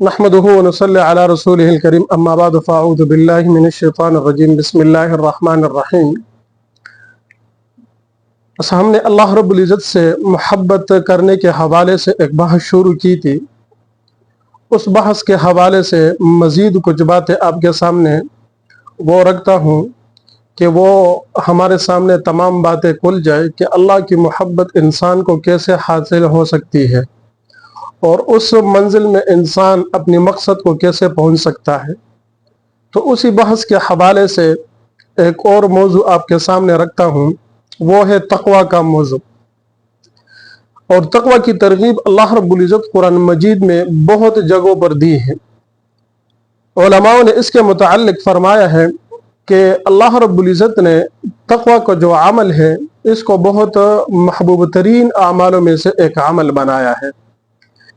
नहमदुहु व नसल्ली अला रसूलिहिल करीम अम्मा बाद फ़अऊज़ु बिल्लाहि मिनश शैतानिर रजीम बिस्मिल्लाहिर रहमानिर रहीम। बस हमने अल्लाह रब्बुल इज़्ज़त से मोहब्बत करने के हवाले से एक बहस शुरू की थी। उस बहस के हवाले से मज़ीद कुछ बातें आपके सामने वो रखता हूँ कि वो हमारे सामने तमाम बातें खुल जाए कि अल्लाह की मोहब्बत इंसान को कैसे हासिल हो सकती है और उस मंजिल में इंसान अपनी मकसद को कैसे पहुंच सकता है। तो उसी बहस के हवाले से एक और मौजू आपके सामने रखता हूँ, वो है तक़वा का मौजू। और तक़वा की तरगीब अल्लाह रब्बुल इज़्ज़त कुरान मजीद में बहुत जगहों पर दी है। उलमाओं ने इसके मुताल्लिक़ फरमाया है कि अल्लाह रब्बुल इज़्ज़त ने तक़वा का जो अमल है इसको बहुत महबूब तरीन आमालों में से एक अमल बनाया है।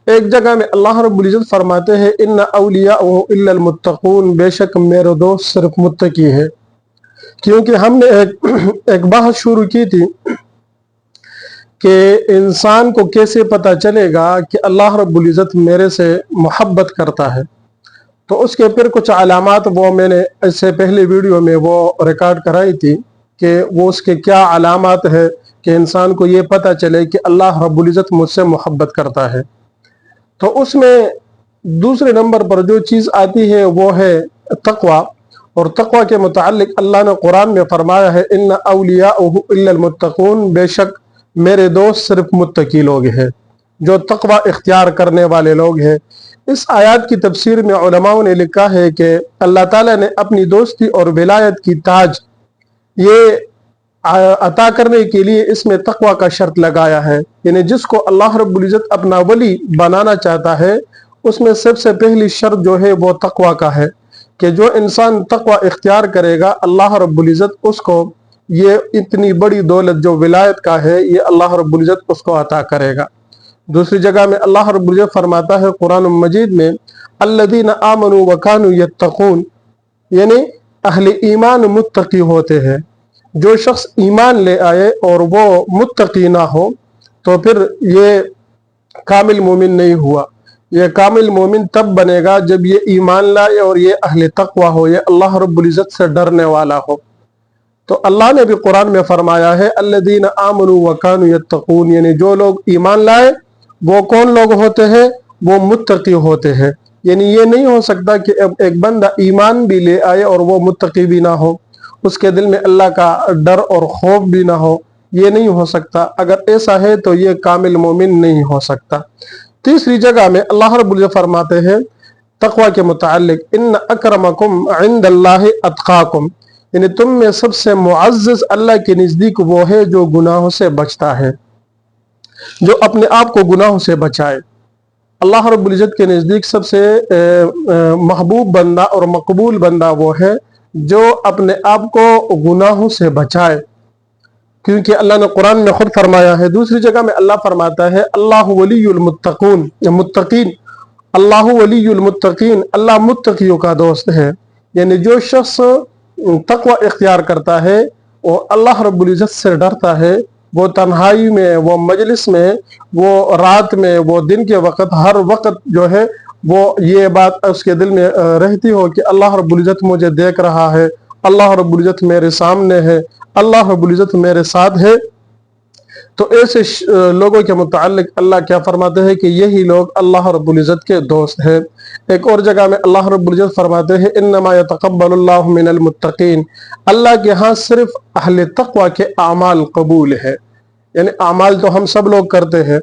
एक जगह में अल्लाह रब्बुल इज़्ज़त फरमाते हैं इन्ना औलियाअहु इल्लल मुत्तक़ून, बेशक मेरे दोस्त सिर्फ मुत्तकी है। क्योंकि हमने एक बहस शुरू की थी कि इंसान को कैसे पता चलेगा कि अल्लाह रब्बुल इज़्ज़त मेरे से मोहब्बत करता है। तो उसके फिर कुछ अलामात वो मैंने इससे पहले वीडियो में वो रिकॉर्ड कराई थी कि वो उसके क्या अलामात है कि इंसान को ये पता चले कि अल्लाह रब्बुल इज़्ज़त मुझसे मोहब्बत करता है। तो उसमें दूसरे नंबर पर जो चीज़ आती है वो है तक़वा। और तक़वा के मुताल्लिक़ अल्लाह ने कुरान में फरमाया है इन्ना औलियाअहु इल्लल मुत्तक़ून, बेशक मेरे दोस्त सिर्फ मुत्तकी लोग हैं, जो तक़वा इख्तियार करने वाले लोग हैं। इस आयत की तफसीर में उलमाओं ने लिखा है कि अल्लाह ताला ने अपनी दोस्ती और विलायत की ताज ये अता करने के लिए इसमें तक़वा का शर्त लगाया है। यानी जिसको अल्लाह रब्बुल इज़्ज़त अपना वली बनाना चाहता है उसमें सबसे पहली शर्त जो है वो तक़वा का है कि जो इंसान तक़वा इख्तियार करेगा अल्लाह रब्बुल इज़्ज़त उसको ये इतनी बड़ी दौलत जो विलायत का है ये अल्लाह रब्बुल इज़्ज़त उसको अता करेगा। दूसरी जगह में अल्लाह रब्बुल इज़्ज़त फरमाता है कुरान मजीद में अल्लज़ीना आमनू व कानू यत्तक़ून, यानी अहले ईमान मुत्तकी होते हैं। जो शख्स ईमान ले आए और वो मुत्तकी ना हो तो फिर ये कामिल मोमिन नहीं हुआ। ये कामिल मोमिन तब बनेगा जब ये ईमान लाए और ये अहले तक़वा हो, ये अल्लाह रब्बुल इज़्ज़त से डरने वाला हो। तो अल्लाह ने भी कुरान में फरमाया है अल्लज़ीना आमनू व कानू यत्तक़ून, यानी जो लोग ईमान लाए वो कौन लोग होते हैं, वो मुत्तकी होते हैं। यानी ये नहीं हो सकता कि एक बंदा ईमान भी ले आए और वो मुत्तकी भी ना हो, उसके दिल में अल्लाह का डर और खौफ भी ना हो, ये नहीं हो सकता। अगर ऐसा है तो ये कामिल मोमिन नहीं हो सकता। तीसरी जगह में अल्लाह रब्बुल इज़्ज़त फरमाते हैं तक़वा के मुताल्लिक़ इन्ना अक्रमकुम इंदल्लाहि अत्क़ाकुम, यानी तुम में सबसे मुअज़्ज़ज़ अल्लाह के नज़दीक वो है जो गुनाहों से बचता है, जो अपने आप को गुनाहों से बचाए। अल्लाह रब्बुल इज़्ज़त के नज़दीक सबसे महबूब बंदा और मकबूल बंदा वो है जो अपने आप को गुनाहों से बचाए। क्योंकि अल्लाह ने कुरान में खुद फरमाया है, दूसरी जगह में अल्लाह फरमाता है अल्लाहु वलियुल मुत्तक़ीन, अल्लाहु वलियुल मुत्तक़ीन, अल्लाह मुत्तकियों का दोस्त है। यानी जो शख्स तक़वा इख्तियार करता है वो अल्लाह रब्बुल इज़्ज़त से डरता है, वो तन्हाई में, वो मजलिस में, वो रात में, वो दिन के वक़्त, हर वक़्त जो है वो ये बात उसके दिल में रहती हो कि अल्लाह रब्बुल इज़्ज़त मुझे देख रहा है, अल्लाह रब्बुल इज़्ज़त मेरे सामने है, अल्लाह रब्बुल इज़्ज़त मेरे साथ है। तो ऐसे लोगों के मुताल्लिक़ अल्लाह क्या फरमाते हैं कि यही लोग अल्लाह रब्बुल इज़्ज़त के दोस्त हैं। एक और जगह में अल्लाह रब्बुल इज़्ज़त फरमाते हैं इन्नमा यतक़ब्बलुल्लाहु मिनल मुत्तक़ीन, अल्लाह के यहाँ सिर्फ अहले तक़वा के आमाल कबूल है। यानी आमाल तो हम सब लोग करते हैं,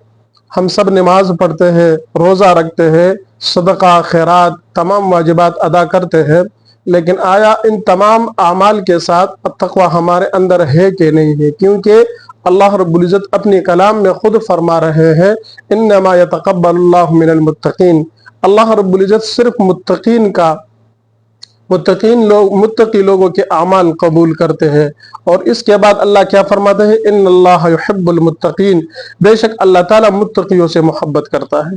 हम सब नमाज पढ़ते हैं, रोज़ा रखते हैं, सदका खैरात तमाम वाजिबात अदा करते हैं, लेकिन आया इन तमाम आमाल के साथ तक़वा हमारे अंदर है कि नहीं है? क्योंकि अल्लाह रब्बुल इज़्ज़त अपने कलाम में खुद फरमा रहे हैं इन्नमा यतक़ब्बलुल्लाहु मिनल मुत्तक़ीन, अल्लाह रब्बुल इज़्ज़त सिर्फ मुत्तकी लोगों के आमाल कबूल करते हैं। और इसके बाद अल्लाह क्या फरमाते हैं इन्नल्लाह युहिब्बुल मुत्तक़ीन, बेशक अल्लाह ताला मुत्तकियों से मोहब्बत करता है।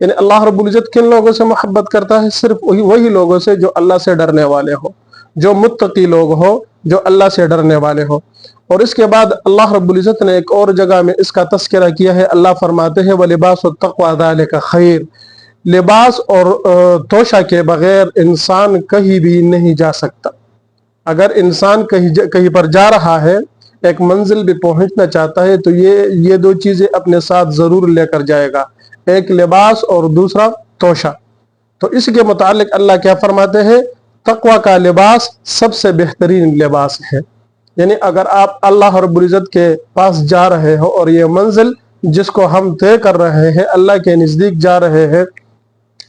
यानी अल्लाह रब्बुल इज़्ज़त किन लोगों से मोहब्बत करता है? सिर्फ वही लोगों से जो अल्लाह से डरने वाले हो, जो मुत्तकी लोग हो, जो अल्लाह से डरने वाले हो। और इसके बाद अल्लाह रब्बुल इज़्ज़त ने एक और जगह में इसका तज़किरा किया है। अल्लाह फरमाते हैं वलिबासुत तक़वा ज़ालिका खैर, लिबास और तोशा के बगैर इंसान कहीं भी नहीं जा सकता। अगर इंसान कहीं पर जा रहा है, एक मंजिल भी पहुंचना चाहता है, तो ये दो चीजें अपने साथ जरूर लेकर जाएगा, एक लिबास और दूसरा तोशा। तो इसके मुतालिक अल्लाह क्या फरमाते हैं, तकवा का लिबास सबसे बेहतरीन लिबास है। यानी अगर आप अल्लाह रब्बुल इज़्ज़त के पास जा रहे हो और ये मंजिल जिसको हम तय कर रहे हैं, अल्लाह के नज़दीक जा रहे हैं,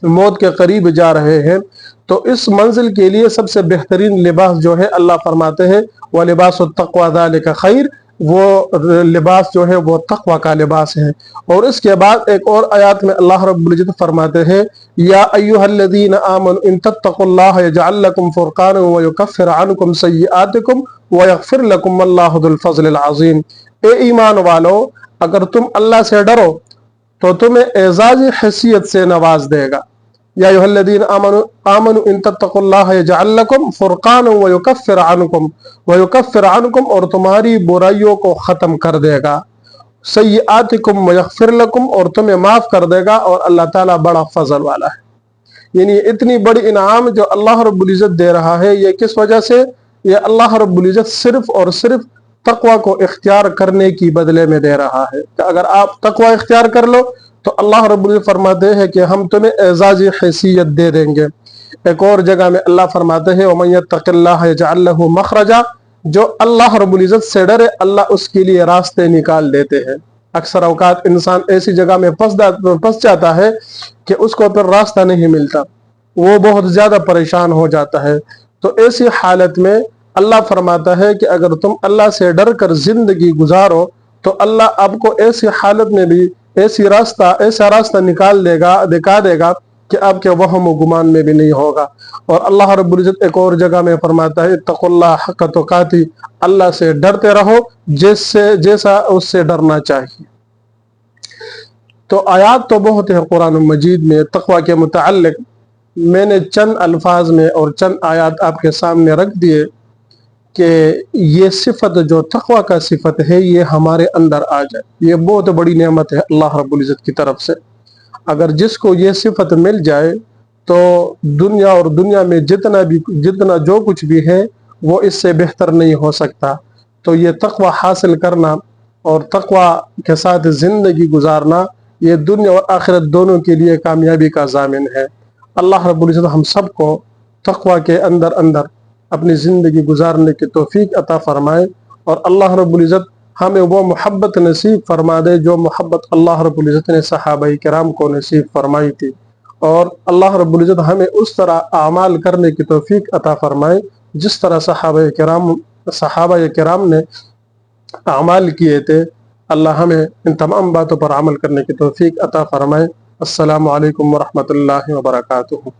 मौत के करीब जा रहे हैं, तो इस मंजिल के लिए सबसे बेहतरीन लिबास जो है, अल्लाह फरमाते हैं व लिबास तक़वा ज़ालिका खैर, वो लिबास जो है वो तक़वा का लिबास है। और इसके बाद एक और आयत में अल्लाह रब्बुल इज़्ज़त फरमाते हैं, या अय्युहल्लज़ीना आमनू इन तत्तक़ुल्लाह यजअल लकुम फ़ुरक़ानन व युकफ़्फ़िर अन्कुम सय्यिआतिकुम व यग़फ़िर लकुम वल्लाहु ज़ुल फ़ज़्लिल अज़ीम। ए ईमान वालो, अगर तुम अल्लाह से डरो तो तुम्हें एजाज हैसियत से नवाज देगा। या अय्युहल्लज़ीना आमनू इन तत्तक़ुल्लाह यजअल लकुम फ़ुरक़ानन व युकफ़्फ़िर अन्कुम, और तुम्हारी बुराइयों को ख़त्म कर देगा, सय्यिआतिकुम व यग़फ़िर लकुम, और तुम्हें माफ़ कर देगा, और अल्लाह ताला बड़ा फजल वाला है। यानी इतनी बड़ी इनाम जो अल्लाह रब्बुल इज़्ज़त दे रहा है, ये किस वजह से? ये अल्लाह रब्बुल इज़्ज़त सिर्फ और सिर्फ तक़वा को इख्तियार करने की बदले में दे रहा है। कि अगर आप तक़वा इख्तियार कर लो तो अल्लाह रब्बुल इज़्ज़त फरमाते हैं कि हम तुम्हें एजाज़ी हैसियत दे देंगे। एक और जगह में अल्लाह फरमाते हैं, वमन यत्तक़िल्लाह यजअल लहू मख़रजा, जो अल्लाह रब्बुल इज़्ज़त से डरे अल्लाह उसके लिए रास्ते निकाल देते हैं। अक्सर औकात इंसान ऐसी जगह में फंस जाता है कि उसको फिर रास्ता नहीं मिलता, वो बहुत ज़्यादा परेशान हो जाता है। तो ऐसी हालत में अल्लाह फरमाता है कि अगर तुम अल्लाह से डर कर जिंदगी गुजारो तो अल्लाह आपको ऐसी हालत में भी ऐसा रास्ता दिखा देगा कि आपके वहम व गुमान में भी नहीं होगा। और अल्लाह रब्बुल इज़्ज़त एक और जगह में फरमाता है, इत्तक़ुल्लाह हक़्क़ तुक़ातिह, अल्लाह से डरते रहो जैसा उससे डरना चाहिए। तो आयात तो बहुत है कुरान मजीद में तक़वा के मुताल्लिक़, मैंने चंद अल्फाज में और चंद आयात आपके सामने रख दिए कि ये सिफत जो तक़वा का सिफत है ये हमारे अंदर आ जाए। ये बहुत बड़ी नेमत है अल्लाह रब्बुल इज़्ज़त की तरफ से। अगर जिसको ये सिफत मिल जाए तो दुनिया और दुनिया में जितना जो कुछ भी है वो इससे बेहतर नहीं हो सकता। तो ये तक़वा हासिल करना और तक़वा के साथ ज़िंदगी गुजारना, ये दुनिया और आखिरत दोनों के लिए कामयाबी का ज़ामिन है। अल्लाह रब्बुल इज़्ज़त हम सबको तक़वा के अंदर अपनी ज़िंदगी गुजारने की तौफीक अता फ़रमाए, और अल्लाह रब्बुल इज़्ज़त हमें वो मोहब्बत नसीब फरमा दे जो मोहब्बत अल्लाह रब्बुल इज़्ज़त ने सहाबाए किराम को नसीब फरमाई थी। और अल्लाह रब्बुल इज़्ज़त हमें उस तरह आमाल करने की तौफीक अता फ़रमाए जिस तरह सहाबाए किराम ने आमाल किए थे। अल्लाह हमें इन तमाम बातों पर अमल करने की तौफीक अता फ़रमाए। अस्सलामु अलैकुम व रहमतुल्लाहि व बरकातुहू।